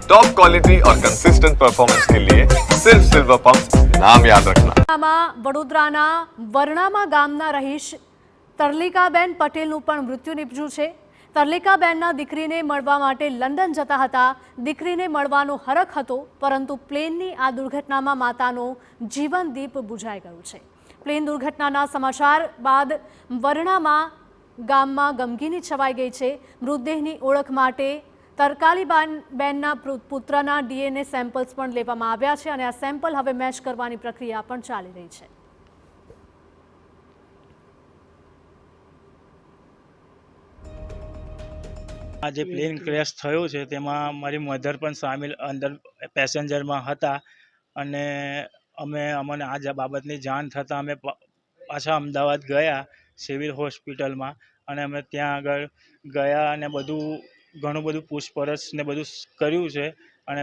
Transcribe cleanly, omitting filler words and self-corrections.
Top quality और consistent performance के लिए सिर्फ सिल्वर पंप नाम याद रखना। વડોદરાના વરણામા ગામના રહીશ તરલિકાબેન પટેલનું પણ મૃત્યુ નિપજ્યું છે। તરલિકાબેનના દીકરીને મળવા માટે લંડન જતા હતા। દીકરીને મળવાનો હરખ હતો, પરંતુ પ્લેનની આ દુર્ઘટનામાં માતાનો જીવનદીપ બુઝાઈ ગયો છે। પ્લેન દુર્ઘટનાના સમાચાર બાદ વરણામા ગામમાં ગમગીની છવાઈ ગઈ છે। મૃતદેહની ઓળખ માટે તરકાલીબેનના પુત્રના ડીએનએ સેમ્પલ્સ પણ લેવામાં આવ્યા છે અને આ સેમ્પલ હવે મેચ કરવાની પ્રક્રિયા પણ ચાલી રહી છે। આ જે પ્લેન ક્રેશ થયો છે તેમાં મારી મધર પણ સામેલ અંદર પેસેન્જરમાં હતા અને અમને આ બાબતની જાણ થતાં અમે પાછા અમદાવાદ ગયા સિવિલ હોસ્પિટલમાં અને અમે ત્યાં આગળ ગયા અને ઘણું બધું પૂછપરછ ને બધું કર્યું છે અને